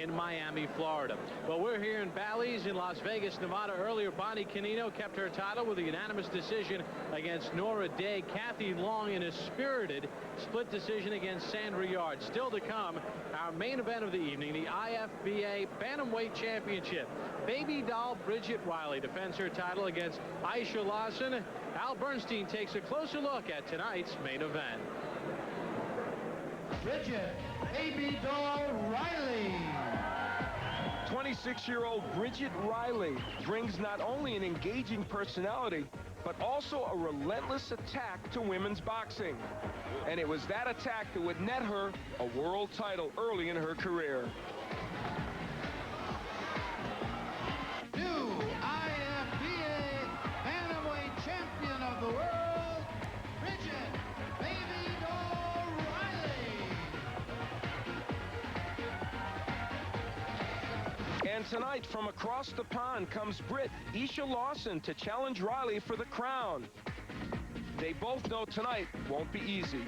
in Miami, Florida. Well, we're here in Bally's in Las Vegas, Nevada. Earlier, Bonnie Canino kept her title with a unanimous decision against Nora Day. Kathy Long in a spirited split decision against Sandra Yard. Still to come, our main event of the evening, the IFBA Bantamweight Championship. Baby doll Bridgette Riley defends her title against Aisha Lahsen. Al Bernstein takes a closer look at tonight's main event. Bridgette, baby doll Riley. 26-year-old Bridgette Riley brings not only an engaging personality, but also a relentless attack to women's boxing. And it was that attack that would net her a world title early in her career. New IFBA Bantamweight Champion of the World, Bridgette, baby doll Riley. And tonight, from across the pond, comes Aisha Lahsen to challenge Riley for the crown. They both know tonight won't be easy.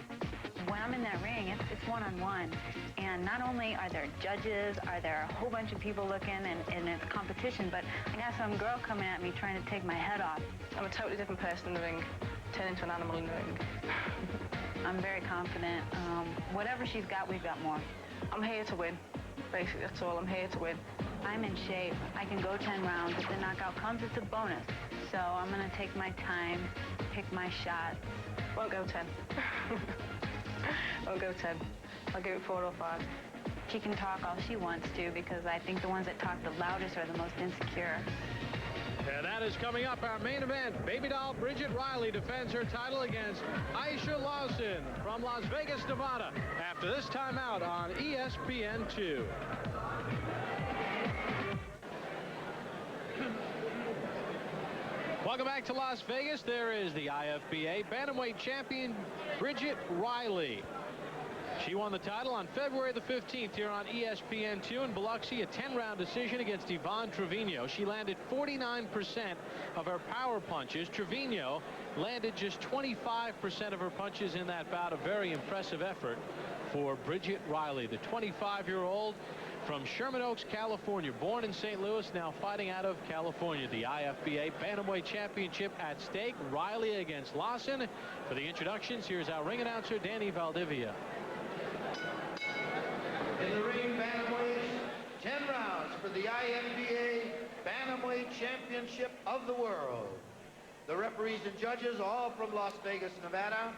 When I'm in that ring, it's one-on-one. And not only are there judges, are there a whole bunch of people looking, and it's a competition, but I got some girl coming at me trying to take my head off. I'm a totally different person in the ring, turn into an animal in the ring. I'm very confident. Whatever she's got, we've got more. I'm here to win. Basically, that's all. I'm here to win. I'm in shape. I can go 10 rounds. If the knockout comes, it's a bonus. So I'm going to take my time, pick my shot. Won't go 10. Won't go 10. I'll give it 4 or 5. She can talk all she wants to, because I think the ones that talk the loudest are the most insecure. And that is coming up, our main event. Baby doll Bridgette Riley defends her title against Aisha Lahsen from Las Vegas, Nevada, after this timeout on ESPN2. Welcome back to Las Vegas. There is the IFBA Bantamweight champion, Bridgette Riley. She won the title on February the 15th here on ESPN2 in Biloxi, a 10-round decision against Yvonne Trevino. She landed 49% of her power punches. Trevino landed just 25% of her punches in that bout. A very impressive effort for Bridgette Riley, the 25-year-old from Sherman Oaks, California, born in St. Louis, now fighting out of California. The IFBA Bantamweight Championship at stake. Riley against Lahsen. For the introductions, here's our ring announcer, Danny Valdivia. In the ring, bantamweights, 10 rounds for the IFBA Bantamweight Championship of the World. The referees and judges, all from Las Vegas, Nevada.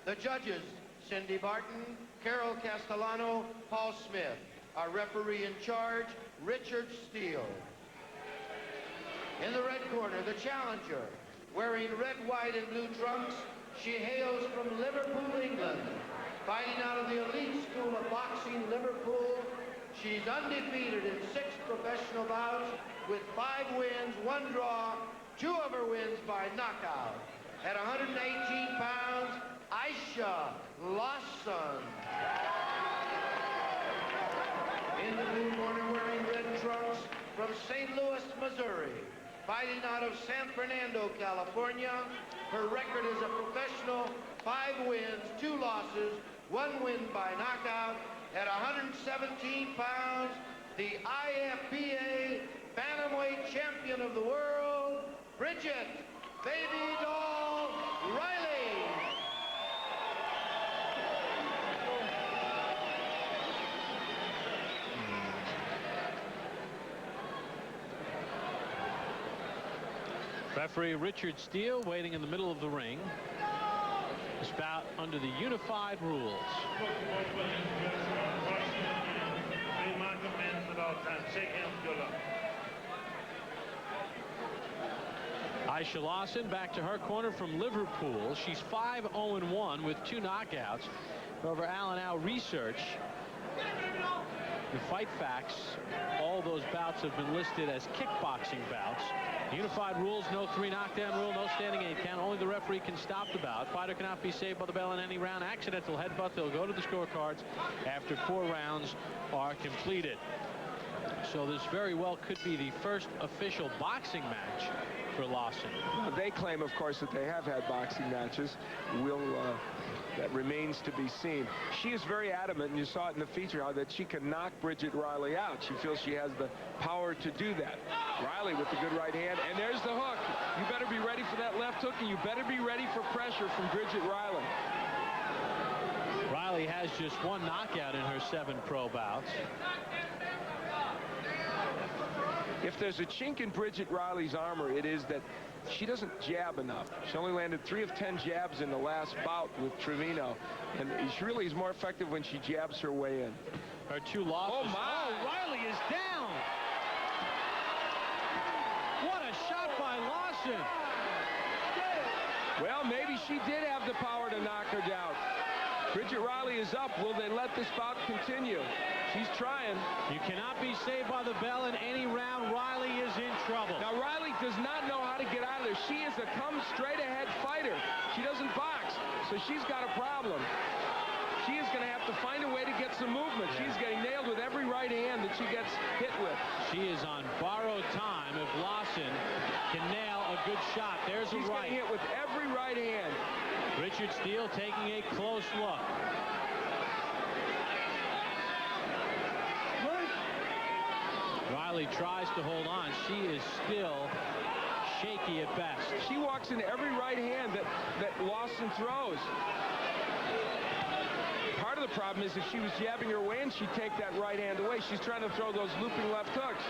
The judges, Cindy Barton, Carol Castellano, Paul Smith. Our referee in charge, Richard Steele. In the red corner, the challenger, wearing red, white, and blue trunks. She hails from Liverpool, England. Fighting out of the elite school of boxing, Liverpool. She's undefeated in 6 professional bouts with 5 wins, 1 draw, 2 of her wins by knockout. At 118 pounds, Aisha Lahsen. In the blue corner, wearing red trunks, from St. Louis, Missouri. Fighting out of San Fernando, California. Her record is a professional, 5 wins, 2 losses, 1 win by knockout. At 117 pounds, the IFBA Bantamweight Champion of the World, Bridgette, baby doll Riley. Referee Richard Steele waiting in the middle of the ring. This bout under the unified rules. Aisha Lahsen back to her corner from Liverpool. She's 5-0-1 with 2 knockouts. However, Alan, our research, the fight facts, all those bouts have been listed as kickboxing bouts. Unified rules, no 3 knockdown rule, no standing 8 count. Only the referee can stop the bout. Fighter cannot be saved by the bell in any round. Accidental headbutt, they'll go to the scorecards after 4 rounds are completed. So this very well could be the first official boxing match for Lahsen. Well, they claim, of course, that they have had boxing matches. That remains to be seen. She is very adamant, and you saw it in the feature, how that she can knock Bridgette Riley out. She feels she has the power to do that. Riley with the good right hand, and there's the hook. You better be ready for that left hook, and you better be ready for pressure from Bridgette Riley. Riley has just one knockout in her 7 pro bouts. If there's a chink in Bridgette Riley's armor, it is that she doesn't jab enough. She only landed 3 of 10 jabs in the last bout with Trevino, and she really is more effective when she jabs her way in. Her 2 losses. Oh, my! Oh, Riley is down! What a shot by Lahsen! Well, maybe she did have the power to knock her down. Bridgette Riley is up. Will they let this bout continue? She's trying. You cannot be saved by the bell in any round. Riley is in trouble. Now, Riley does not know how to get out of there. She is a come-straight-ahead fighter. She doesn't box, so she's got a problem. She is going to have to find a way to get some movement. Yeah. She's getting nailed with every right hand that she gets hit with. She is on borrowed time if Lahsen can nail a good shot. There's a She's right. getting hit with every right hand. Richard Steele taking a close look. Riley tries to hold on. She is still shaky at best. She walks into every right hand that Lahsen throws. Part of the problem is if she was jabbing her way in, she'd take that right hand away. She's trying to throw those looping left hooks.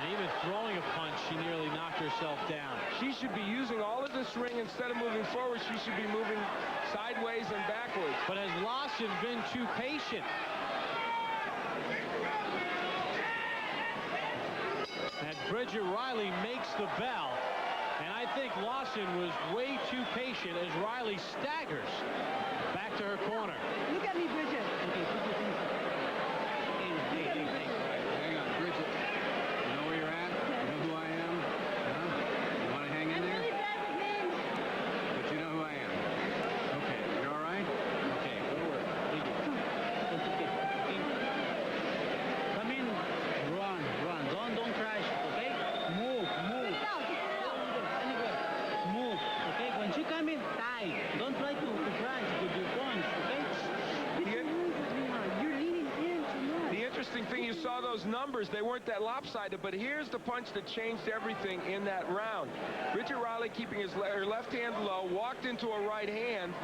And even throwing a punch, she nearly knocked herself down. She should be using all of this ring. Instead of moving forward, she should be moving sideways and backwards. But has Lahsen been too patient? And Bridgette Riley makes the bell. And I think Lahsen was way too patient as Riley staggers back to her corner. Look at me, Bridgette. Hey, hang on, Bridgette. You know where you're at? You know who I am? Huh? You want to hang in there? Really bad with names. But you know who I am. Okay, you all right? Okay, go to work. It's okay. Come in. Run. Don't crash, okay? Move. Get it out. Anywhere. Move, okay? When you come in, tight. Don't try to crash with your punch, okay? You're leaning in too much. The interesting thing, you saw those numbers. They weren't that lopsided, but here's the punch that changed everything in that round. Bridgette Riley keeping her left hand low, walked into a right hand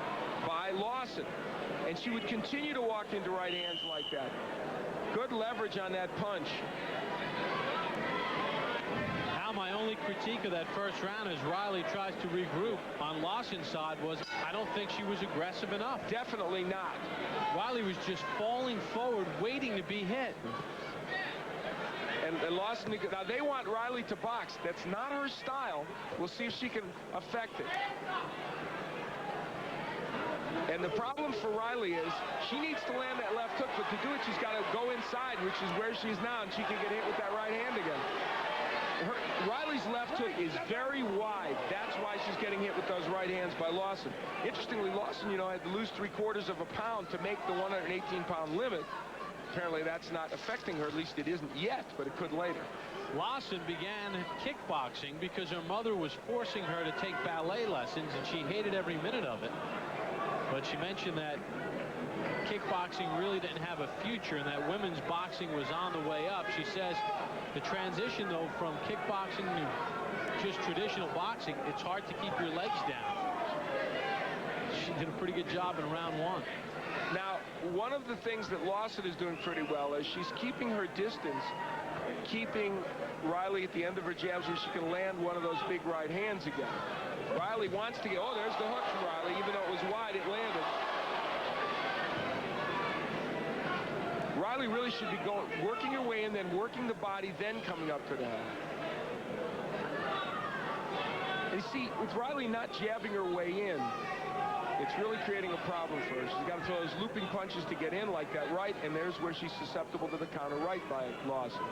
by Lahsen. And she would continue to walk into right hands like that. Good leverage on that punch. Now my only critique of that first round as Riley tries to regroup on Lahsen's side was I don't think she was aggressive enough. Definitely not. Riley was just falling forward, waiting to be hit. And Lahsen, now they want Riley to box. That's not her style. We'll see if she can affect it. And the problem for Riley is she needs to land that left hook, but to do it, she's got to go inside, which is where she's now, and she can get hit with that right hand again. Riley's left hook is very wide. That's why she's getting hit with those right hands by Lahsen. Interestingly, Lahsen, you know, had to lose 3/4 of a pound to make the 118-pound limit. Apparently, that's not affecting her. At least it isn't yet, but it could later. Lahsen began kickboxing because her mother was forcing her to take ballet lessons, and she hated every minute of it. But she mentioned that kickboxing really didn't have a future and that women's boxing was on the way up. She says the transition, though, from kickboxing to just traditional boxing, it's hard to keep your legs down. She did a pretty good job in round 1. Now, one of the things that Lahsen is doing pretty well is she's keeping her distance, keeping Riley at the end of her jabs where she can land one of those big right hands again. Riley wants to get, oh, there's the hook from Riley. Even though it was wide, it landed. Riley really should be working her way in, then working the body, then coming up to the head. And you see, with Riley not jabbing her way in, it's really creating a problem for her. She's got to throw those looping punches to get in like that right, and there's where she's susceptible to the counter right by Lahsen.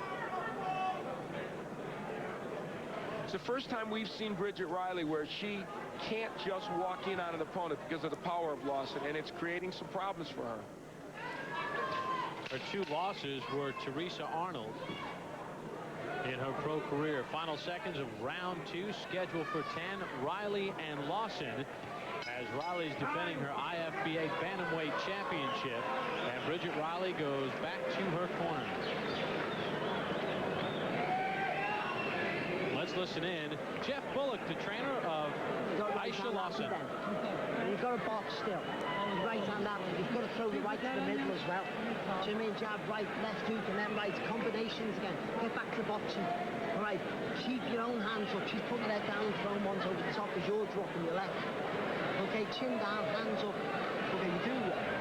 It's the first time we've seen Bridgette Riley where she can't just walk in on an opponent because of the power of Lahsen, and it's creating some problems for her. Her 2 losses were Teresa Arnold in her pro career. Final seconds of round 2 scheduled for 10. Riley and Lahsen, as Riley's defending her IFBA bantamweight championship, and Bridgette Riley goes back to her corner. Let's listen in. Jeff Bullock, the trainer of Aisha Lahsen. And you've got to box still. Right hand out. You've got to throw the right to the middle as well. So you mean jab right, left hook, and then right. Combinations again. Get back to boxing. All right. Keep your own hands up. She's putting her down, throwing ones over the top as you're dropping your left. Okay, chin down, hands up. Okay, you do that.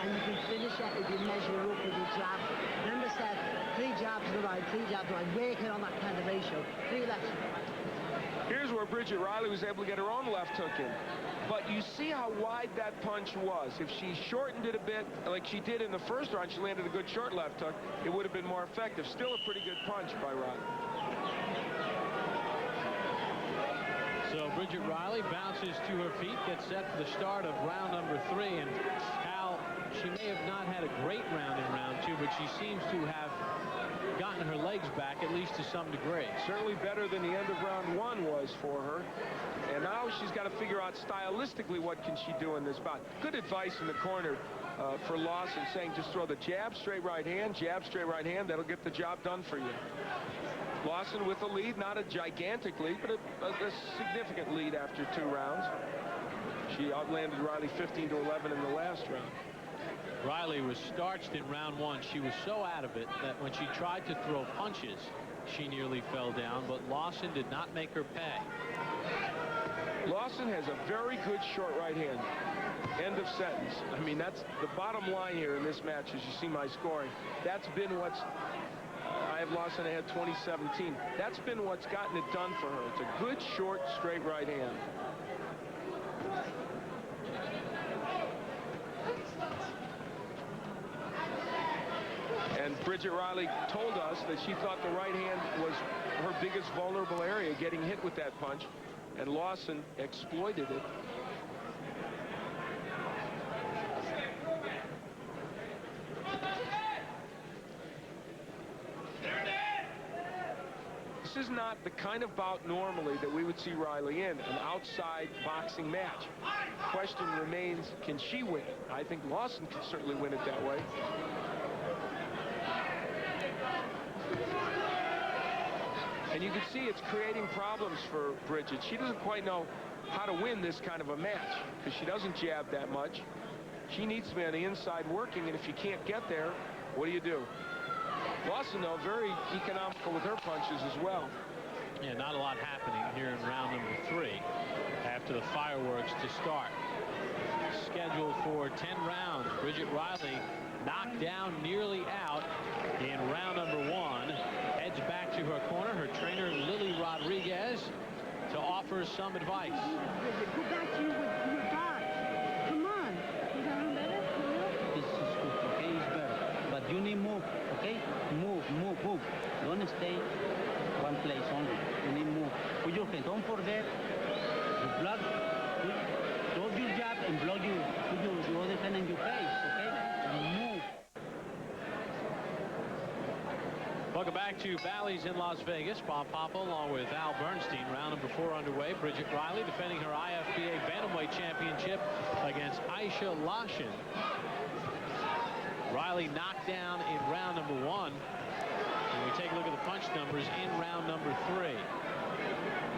And you can finish it if you measure up with your jab. Remember, Steph, 3 jabs to the right, 3 jabs to the right. Working on that kind of ratio. 3 lefts. Here's where Bridgette Riley was able to get her own left hook in. But you see how wide that punch was. If she shortened it a bit, like she did in the first round, she landed a good short left hook, it would have been more effective. Still a pretty good punch by Riley. So Bridgette Riley bounces to her feet, gets set for the start of round number 3. And Al, she may have not had a great round in round 2, but she seems to have gotten her legs back, at least to some degree. Certainly better than the end of round 1 was for her. And now she's got to figure out stylistically what can she do in this bout. Good advice in the corner for Lahsen, saying just throw the jab, straight right hand, jab, straight right hand. That'll get the job done for you. Lahsen with a lead, not a gigantic lead, but a significant lead after 2 rounds. She outlanded Riley 15-11 in the last round. Riley was starched in round 1. She was so out of it that when she tried to throw punches, she nearly fell down, but Lahsen did not make her pay. Lahsen has a very good short right hand. End of sentence. I mean, that's the bottom line here in this match, as you see my scoring. That's been what's... I have Lahsen ahead 2017. That's been what's gotten it done for her. It's a good, short, straight right hand. And Bridgette Riley told us that she thought the right hand was her biggest vulnerable area, getting hit with that punch, and Lahsen exploited it. This is not the kind of bout normally that we would see Riley in, an outside boxing match. The question remains, can she win it? I think Lahsen can certainly win it that way. And you can see it's creating problems for Bridgette. She doesn't quite know how to win this kind of a match because she doesn't jab that much. She needs to be on the inside working, and if you can't get there, what do? Lahsen, though, very economical with her punches as well. Yeah, not a lot happening here in round number 3 after the fireworks to start. Scheduled for 10 rounds. Bridgette Riley knocked down, nearly out in round number 1. Heads back to her corner. Her trainer, Lily Rodriguez, to offer some advice. Go back to your back. Come on. Is that one better? This is good, okay? It's better. But you need move, okay? Move. Don't stay one place only. You need move. Put your hand. Don't forget to block. Throw your jab and block you. Put your other hand in your face, okay? And move. Welcome back to Bally's in Las Vegas. Bob Papa along with Al Bernstein. Round number 4 underway. Bridgette Riley defending her IFBA bantamweight championship against Aisha Lahsen. Riley knocked down in round number 1. And we take a look at the punch numbers in round number 3.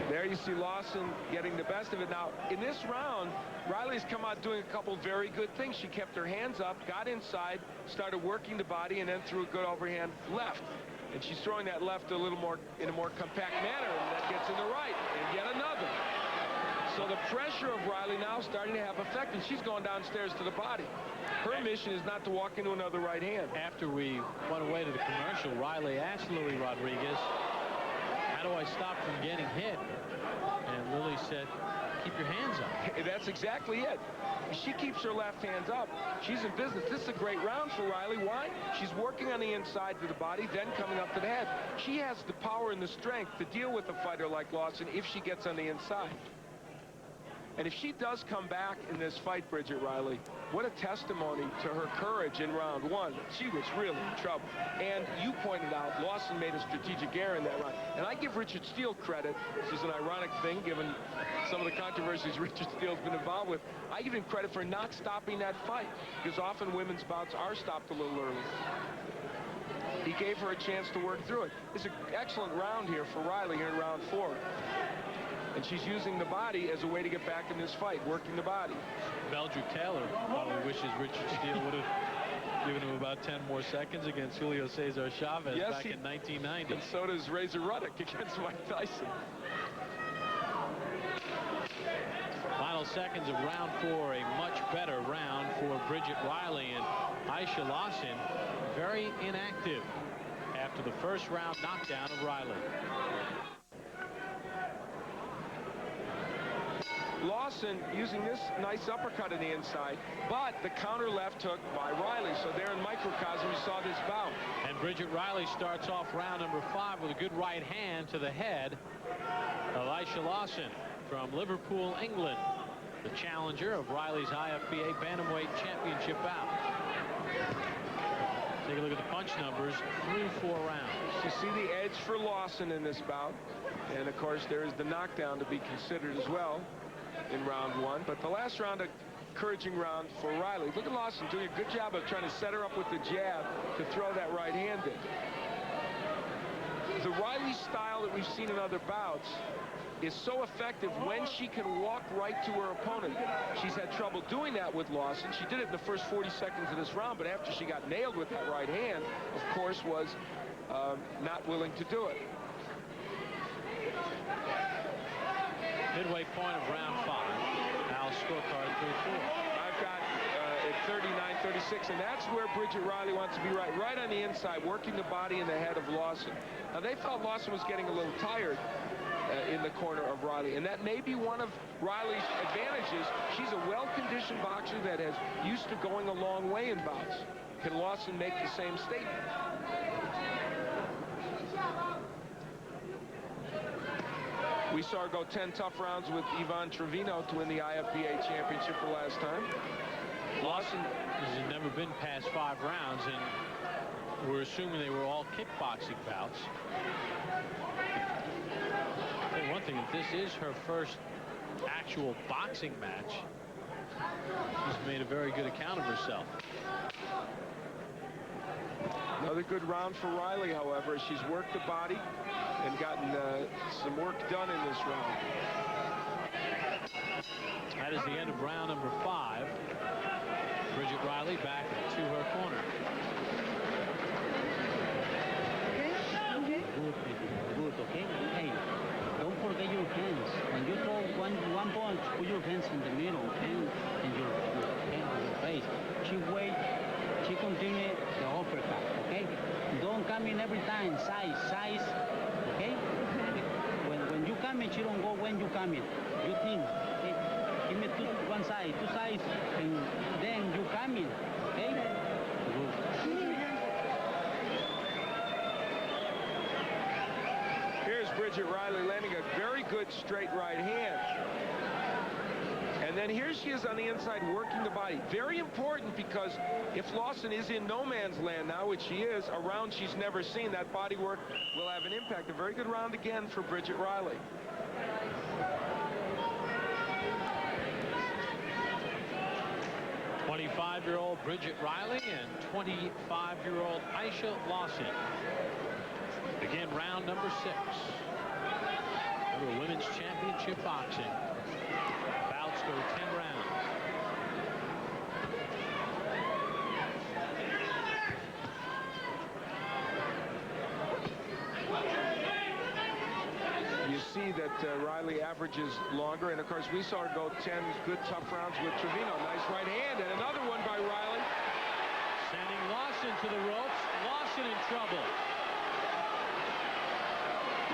There you see Lahsen getting the best of it. Now, in this round, Riley's come out doing a couple very good things. She kept her hands up, got inside, started working the body, and then threw a good overhand left. And she's throwing that left a little more in a more compact manner, and that gets in the right, and yet another. So the pressure of Riley now starting to have effect, and she's going downstairs to the body. Her mission is not to walk into another right hand. After we went away to the commercial, Riley asked Lily Rodriguez, how do I stop from getting hit? And Lily said, keep your hands up. That's exactly it. She keeps her left hands up. She's in business. This is a great round for Riley. Why? She's working on the inside to the body, then coming up to the head. She has the power and the strength to deal with a fighter like Lahsen if she gets on the inside. And if she does come back in this fight, Bridgette Riley, what a testimony to her courage in round one. She was really in trouble. And you pointed out, Lawson made a strategic error in that round. And I give Richard Steele credit. This is an ironic thing, given some of the controversies Richard Steele's been involved with. I give him credit for not stopping that fight, because often women's bouts are stopped a little early. He gave her a chance to work through it. It's an excellent round here for Riley here in round 4. And she's using the body as a way to get back in this fight, working the body. Meldrick Taylor probably wishes Richard Steele would have given him about 10 more seconds against Julio Cesar Chavez back in 1990. And so does Razor Ruddock against Mike Tyson. Final seconds of round 4, a much better round for Bridgette Riley, and Aisha Lahsen very inactive after the first round knockdown of Riley. Lawson using this nice uppercut in the inside, but the counter left hook by Riley. So there in microcosm, we saw this bout. And Bridgette Riley starts off round number 5 with a good right hand to the head of Aisha Lahsen from Liverpool, England, the challenger of Riley's IFBA Bantamweight Championship bout. Take a look at the punch numbers through 4 rounds. You see the edge for Lawson in this bout. And, of course, there is the knockdown to be considered as well in round 1. But the last round, a encouraging round for Riley. Look at Lawson doing a good job of trying to set her up with the jab to throw that right hand in. The Riley style that we've seen in other bouts is so effective when she can walk right to her opponent. She's had trouble doing that with Lawson. She did it in the first 40 seconds of this round, but after she got nailed with that right hand, of course, was not willing to do it. Midway point of round 5. Now scorecard through 4. I've got at 39-36, and that's where Bridgette Riley wants to be right on the inside, working the body and the head of Lawson. Now, they felt Lawson was getting a little tired in the corner of Riley, and that may be one of Riley's advantages. She's a well-conditioned boxer that has used to going a long way in bouts. Can Lawson make the same statement? We saw her go 10 tough rounds with Ivan Trevino to win the IFBA championship for last time. Lawson has never been past 5 rounds, and we're assuming they were all kickboxing bouts. I'll tell you one thing, if this is her first actual boxing match, she's made a very good account of herself. Another good round for Riley, however, as she's worked the body and gotten some work done in this round. That is the end of round number 5. Bridgette Riley back to her corner. Good, okay? Hey, don't forget your hands. When you throw one punch, put your hands in the middle, and your hand on your face. She continue the uppercut, okay? Don't come in every time, size, okay? When you come in, she don't go when you come in. You think, okay? Give me one side, 2 sides, and then you come in, okay? Good. Here's Bridgette Riley landing a very good straight right hand. And then here she is on the inside working the body. Very important, because if Lawson is in no man's land now, which she is, a round she's never seen, that body work will have an impact. A very good round again for Bridgette Riley. '25-year-old Bridgette Riley and 25-year-old Aisha Lahsen. Again, round number 6 of the Women's Championship Boxing. Bouts go 10 rounds. You see that Riley averages longer, and of course we saw her go 10 good tough rounds with Trevino. Nice right hand, and another one by Riley. Sending Lahsen to the ropes. Lahsen in trouble.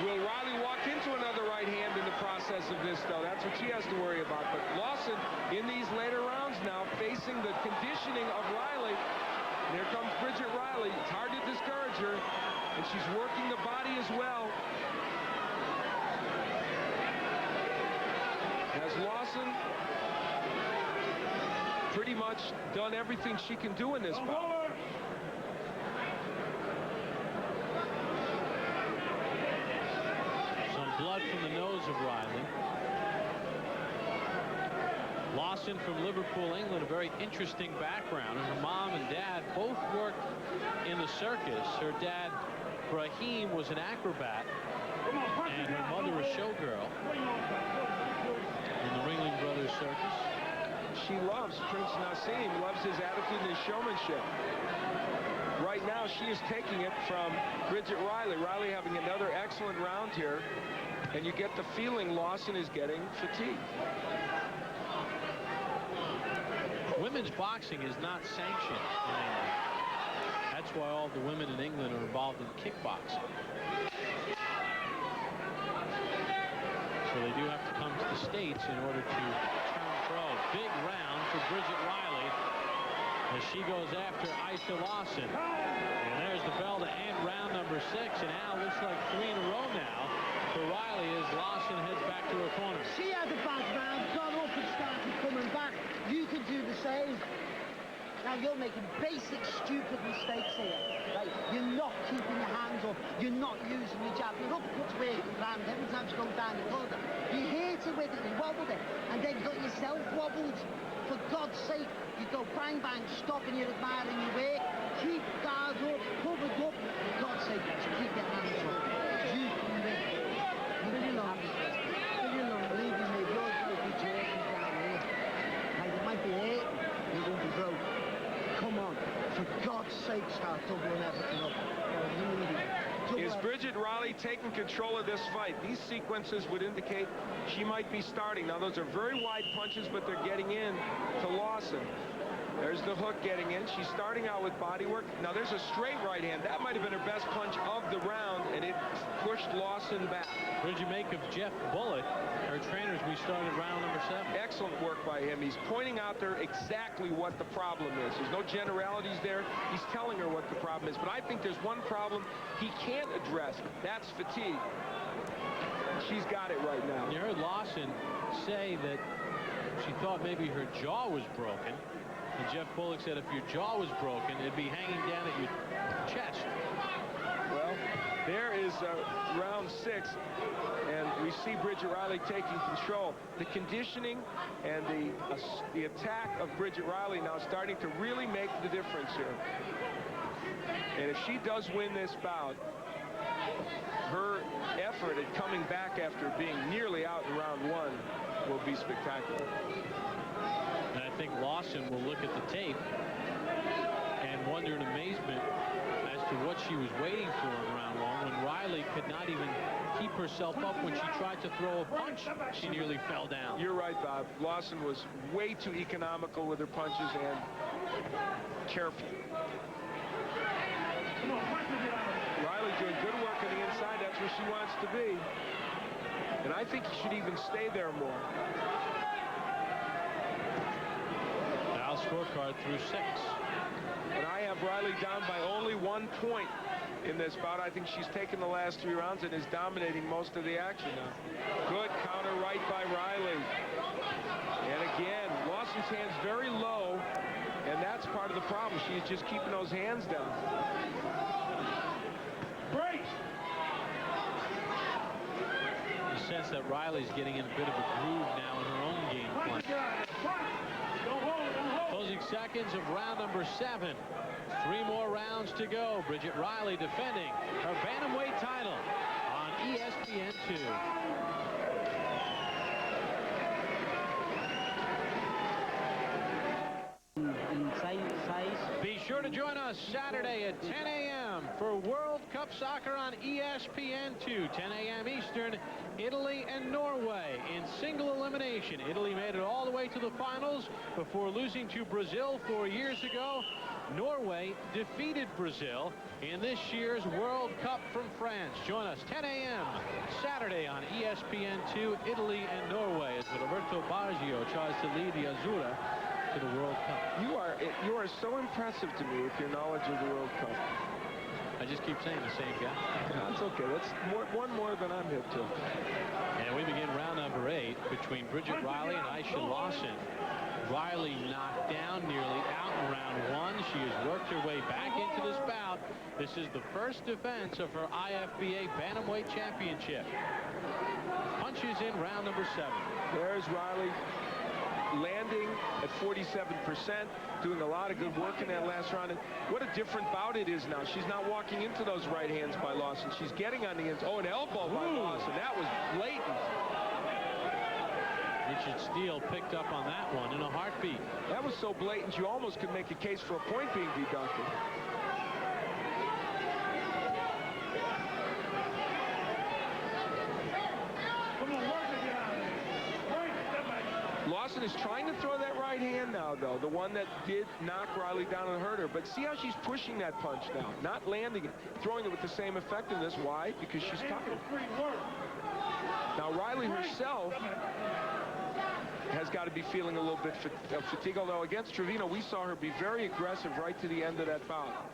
Will Riley walk into another right hand in the process of this, though? That's what she has to worry about. But Lawson, in these later rounds now, facing the conditioning of Riley. And here comes Bridgette Riley. It's hard to discourage her. And she's working the body as well. Has Lahsen pretty much done everything she can do in this bout? Some blood from the nose of Riley. Lahsen from Liverpool, England, a very interesting background. Her mom and dad both worked in the circus. Her dad, Brahim, was an acrobat, and her mother a showgirl in the Ringling Brothers Circus. She loves Prince Nassim, loves his attitude and his showmanship. Right now, she is taking it from Bridgette Riley. Riley having another excellent round here, and you get the feeling Lahsen is getting fatigued. Women's boxing is not sanctioned in England. That's why all the women in England are involved in kickboxing. So they do have to come to the States in order to turn pro. Big round for Bridgette Riley as she goes after Aisha Lahsen. And there's the bell to end round number 6. And now looks like 3 in a row now for Riley as Lahsen heads back to her corner. She had a bad round, got up and started coming back. You can do the same. Now you're making basic stupid mistakes here. Right? You're not keeping your hands up. You're not using your jab. Your uppercut's working round every time you go down the corner. You hit it with it, you wobbled it, and then you got yourself wobbled. For God's sake, you go bang bang, stopping your admiring your work. Keep guard up, covered up. For God's sake, just keep your hands up. You can win. Really long. Really long. Believe me, mate. Yours will be jerking down here. Like, it might be hurt. You won't be broke. Come on. For God's sake, start doubling everything up. Is Bridgette Riley taking control of this fight? These sequences would indicate she might be starting. Now, those are very wide punches, but they're getting in to Lahsen. There's the hook getting in. She's starting out with body work. Now, there's a straight right hand. That might have been her best punch of the round, and it pushed Lahsen back. What did you make of Jeff Bullitt, her trainer, as we started round number 7? Excellent work by him. He's pointing out there exactly what the problem is. There's no generalities there. He's telling her what the problem is. But I think there's one problem he can't address. That's fatigue. She's got it right now. You heard Lahsen say that she thought maybe her jaw was broken. And Jeff Bullock said if your jaw was broken, it'd be hanging down at your chest. Well, there is round 6, and we see Bridgette Riley taking control. The conditioning and the attack of Bridgette Riley now starting to really make the difference here. And if she does win this bout, her effort at coming back after being nearly out in round 1 will be spectacular. And I think Lahsen will look at the tape and wonder in amazement as to what she was waiting for in round 1 when Riley could not even keep herself up when she tried to throw a punch. She nearly fell down. You're right, Bob. Lahsen was way too economical with her punches and careful. Riley doing good work on the inside. That's where she wants to be. And I think he should even stay there more. Now scorecard through 6. But I have Riley down by only 1 point in this bout. I think she's taken the last 3 rounds and is dominating most of the action now. Good counter right by Riley. And again, Lahsen's hands very low, and that's part of the problem. She's just keeping those hands down. Break! You sense that Riley's getting in a bit of a groove now in her own game plan. Closing seconds of round number 7. 3 more rounds to go. Bridgette Riley defending her bantamweight title on ESPN2. Be sure to join us Saturday at 10 a.m. for World Cup Soccer on ESPN2. 10 a.m. Eastern, Italy and Norway in single elimination. Italy made it all the way to the finals before losing to Brazil 4 years ago. Norway defeated Brazil in this year's World Cup from France. Join us 10 a.m. Saturday on ESPN2, Italy and Norway, as Roberto Baggio tries to lead the Azzurra to the World Cup. You are so impressive to me with your knowledge of the World Cup. I just keep saying the same guy. That's okay. That's one more than I'm hip to. And we begin round number 8 between Bridgette Riley and Aisha Lahsen. Riley knocked down, nearly out in round 1. She has worked her way back into this bout. This is the first defense of her IFBA Bantamweight Championship. Punches in round number 7. There's Riley landing at 47%, doing a lot of good work in that last round. And what a different bout it is now. She's not walking into those right hands by Lahsen. She's getting on the ends. Oh, an elbow by Lahsen. That was blatant. Richard Steele picked up on that one in a heartbeat. That was so blatant, you almost could make a case for a point being deducted. Lahsen is trying to throw that right hand now, though. The one that did knock Riley down and hurt her. But see how she's pushing that punch now. Not landing it. Throwing it with the same effectiveness. Why? Because she's tired. Now, Riley herself has got to be feeling a little bit of fatigue. Although against Trevino, we saw her be very aggressive right to the end of that bout.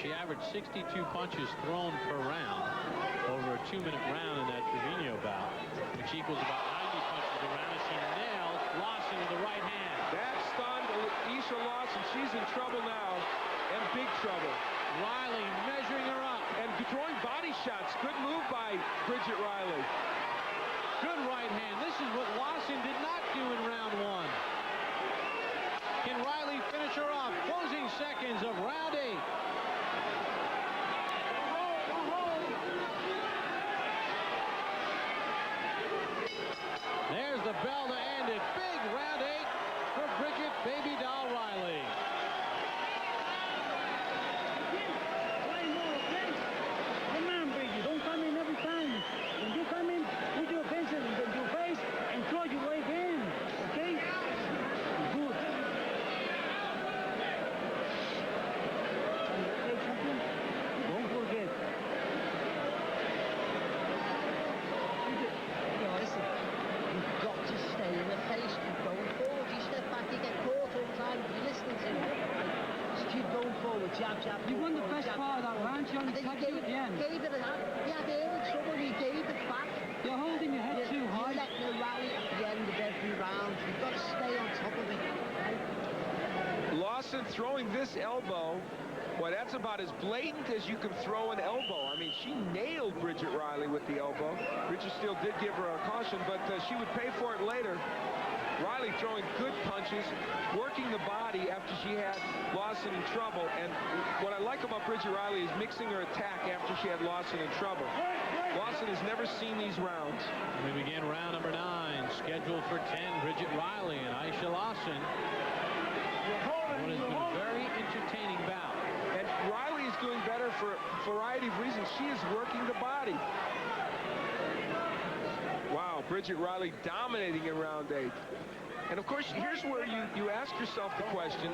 She averaged 62 punches thrown per round over a 2-minute round in that Trevino bout, which equals about 90 punches a round as she nails Lahsen with the right hand. That stunned Aisha Lahsen. She's in trouble now, and big trouble. Riley measuring her up. And throwing body shots. Good move by Bridgette Riley. Good right hand. This is what Lahsen did not do in round 1. Can Riley finish her off? Closing seconds of round 8. There's the bell to end it. Big round 8 for Bridgette Baby Doll Riley. Come on, Bridgette. Don't come in every time. When you come in, put your pencil in your face and throw your leg in. Okay? Good. Okay, champion? Don't forget. Listen, you've got to stay in the face. Keep going forward. You step back, you get caught all the time. You're listening to him. Just keep going forward. Jab, jab. You won the forward, best jab. part of that round. She only And then tagged you at the end. Gave it a hand. You had air in trouble. You gave it back. You're holding your head too high. You let the rally at the end of every round. You've got to stay on top of it. Right? Lahsen throwing this elbow. Boy, that's about as blatant as you can throw an elbow. I mean, she nailed Bridgette Riley with the elbow. Richard Steele did give her a caution, but she would pay for it later. Riley throwing good punches, working the body after she had Lahsen in trouble. And what I like about Bridgette Riley is mixing her attack after she had Lahsen in trouble. Lahsen has never seen these rounds. We begin round number 9, scheduled for 10. Bridgette Riley and Aisha Lahsen. What has been a very entertaining bout. And Riley is doing better for a variety of reasons. She is working the body. Wow, Bridgette Riley dominating in round 8. And of course, here's where you ask yourself the question,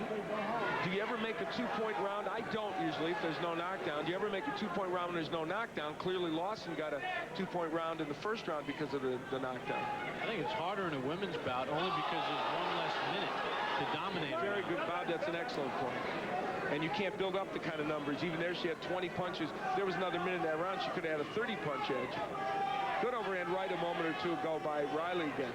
do you ever make a 2-point round? I don't usually if there's no knockdown. Do you ever make a 2-point round when there's no knockdown? Clearly Lahsen got a 2-point round in the first round because of the knockdown. I think it's harder in a women's bout only because there's one less minute to dominate. Very good, Bob. That's an excellent point. And you can't build up the kind of numbers. Even there, she had 20 punches. If there was another minute in that round, she could have had a 30-punch edge. Good overhand right a moment or two ago by Riley again.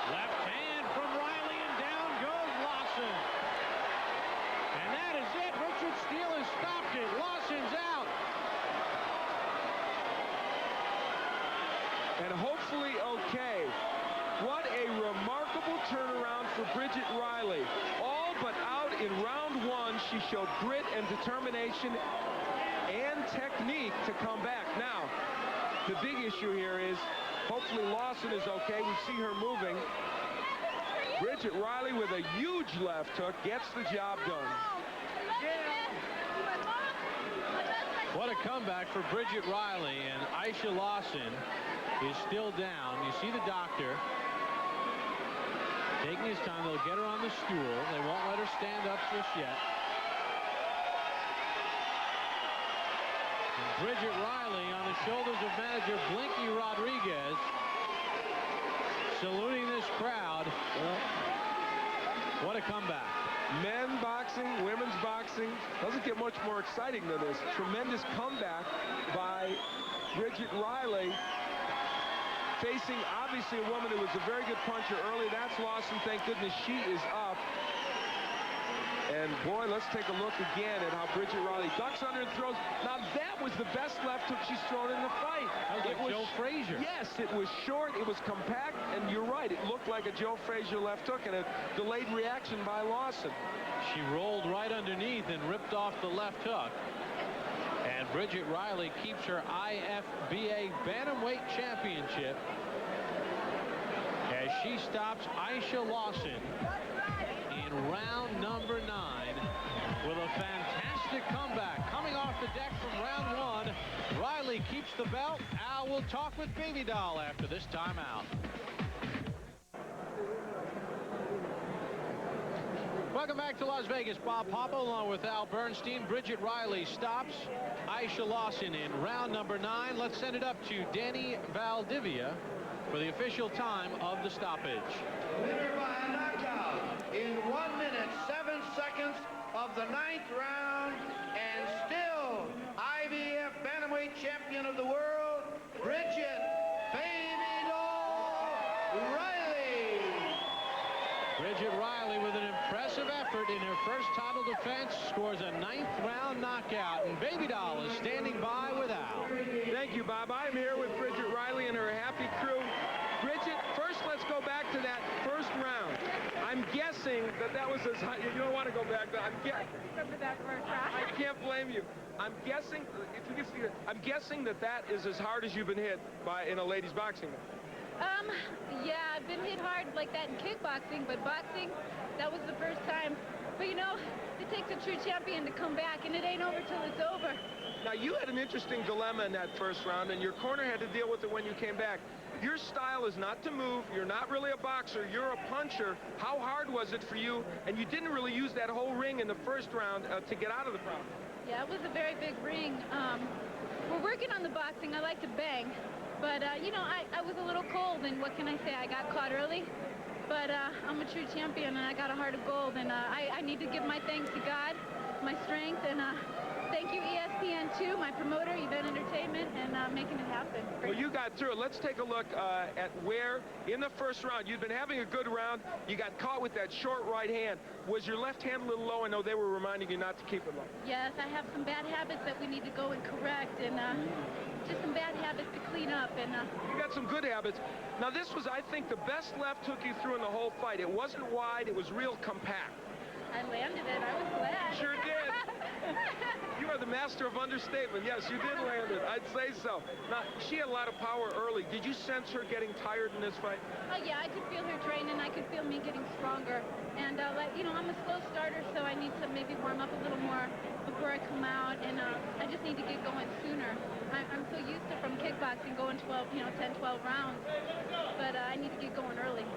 Left hand from Riley, and down goes Lahsen. And that is it. Richard Steele has stopped it. Lawson's out. And hopefully okay. What a remarkable turnaround for Bridgette Riley. All but out in round 1. She showed grit and determination and technique to come back. Now, the big issue here is hopefully Lahsen is okay. We see her moving. Bridgette Riley with a huge left hook gets the job done. What a comeback for Bridgette Riley, and Aisha Lahsen is still down. You see the doctor taking his time. They'll get her on the stool. They won't let her stand up just yet. And Bridgette Riley on the shoulders of manager Blinky Rodriguez, saluting this this crowd. What a comeback. Men boxing, women's boxing. Doesn't get much more exciting than this. Tremendous comeback by Bridgette Riley. Facing, obviously, a woman who was a very good puncher early. That's Lahsen. Thank goodness she is up. And, boy, let's take a look again at how Bridgette Riley ducks under and throws. Now, that was the best left hook she's thrown in the fight. That was like Joe Frazier. Yes, it was short, it was compact, and you're right. It looked like a Joe Frazier left hook and a delayed reaction by Lahsen. She rolled right underneath and ripped off the left hook. And Bridgette Riley keeps her IFBA Bantamweight Championship as she stops Aisha Lahsen in round number 9 with a fantastic comeback. Coming off the deck from round 1, Riley keeps the belt. Al will talk with Baby Doll after this timeout. Welcome back to Las Vegas. Bob Papa along with Al Bernstein. Bridgette Riley stops Aisha Lahsen in round number 9. Let's send it up to Danny Valdivia for the official time of the stoppage. Winner by a knockout in 1 minute, 7 seconds of the 9th round, and still IBF Bantamweight Champion of the world, Bridgette Baby Doll Riley. Bridgette Riley with an impressive effort in her first title defense scores a 9th round knockout, and Baby Doll is standing by with Al. Thank you, Bob. I'm here with Bridgette Riley and her happy crew. Bridgette, first let's go back to that first round. I'm guessing that was as high. You don't want to go back there. I can't blame you. I'm guessing, if you can see that, I'm guessing that is as hard as you've been hit in a ladies boxing match. Yeah, I've been hit hard like that in kickboxing, but boxing, that was the first time. But you know, it takes a true champion to come back, and it ain't over till it's over. Now, you had an interesting dilemma in that first round, and your corner had to deal with it when you came back. Your style is not to move. You're not really a boxer. You're a puncher. How hard was it for you? And you didn't really use that whole ring in the first round to get out of the problem. Yeah, it was a very big ring. We're working on the boxing. I like to bang. But, you know, I was a little cold, and what can I say? I got caught early. But I'm a true champion, and I got a heart of gold. And I need to give my thanks to God, my strength, and thank you, ESPN2, my promoter, Event Entertainment, and making it happen. Well, you got through it. Let's take a look at where, in the first round, you'd been having a good round. You got caught with that short right hand. Was your left hand a little low? I know they were reminding you not to keep it low. Yes, I have some bad habits that we need to go and correct, and just some bad habits to clean up. And you got some good habits. Now, this was, I think, the best left hook you threw in the whole fight. It wasn't wide. It was real compact. I landed it. I was glad. Sure did. You are the master of understatement. Yes, you did land it. I'd say so. Now, she had a lot of power early. Did you sense her getting tired in this fight? Oh, yeah, I could feel her training. I could feel me getting stronger. And, you know, I'm a slow starter, so I need to maybe warm up a little more before I come out. And I just need to get going sooner. I'm so used to, from kickboxing, going 12, you know, 10, 12 rounds. But I need to get going early.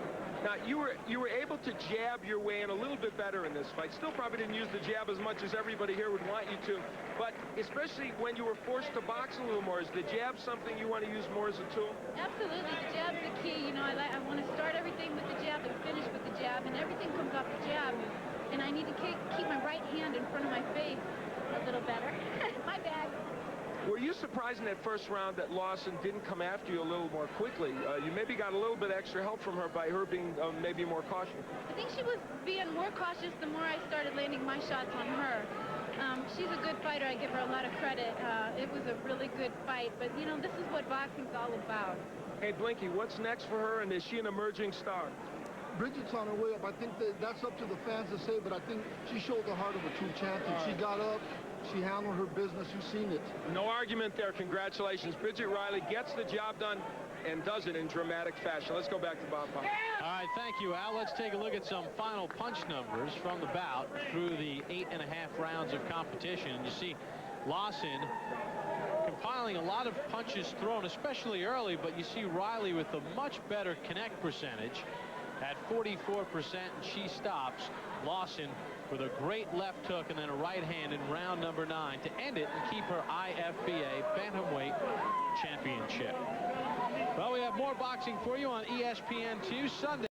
Now, you were able to jab your way in a little bit better in this fight. Still probably didn't use the jab as much as everybody here would want you to. But especially when you were forced to box a little more, is the jab something you want to use more as a tool? Absolutely. The jab's the key. You know, I want to start everything with the jab and finish with the jab. And everything comes off the jab. And I need to keep my right hand in front of my face a little better. My bad. Were you surprised in that first round that Lahsen didn't come after you a little more quickly? You maybe got a little bit extra help from her by her being maybe more cautious. I think she was being more cautious the more I started landing my shots on her. She's a good fighter. I give her a lot of credit. It was a really good fight. But, you know, this is what boxing's all about. Hey, Blinky, what's next for her, and is she an emerging star? Bridgette's on her way up. I think that's up to the fans to say, but I think she showed the heart of a true champion. She got up. She handled her business. You've seen it. No argument there. Congratulations. Bridgette Riley gets the job done and does it in dramatic fashion. Let's go back to Bob Pop. All right, thank you, Al. Let's take a look at some final punch numbers from the bout through the 8.5 rounds of competition. You see Lahsen compiling a lot of punches thrown, especially early, but you see Riley with a much better connect percentage at 44%, and she stops Lahsen with a great left hook and then a right hand in round number 9 to end it and keep her IFBA Bantamweight Championship. Well, we have more boxing for you on ESPN2 Sunday.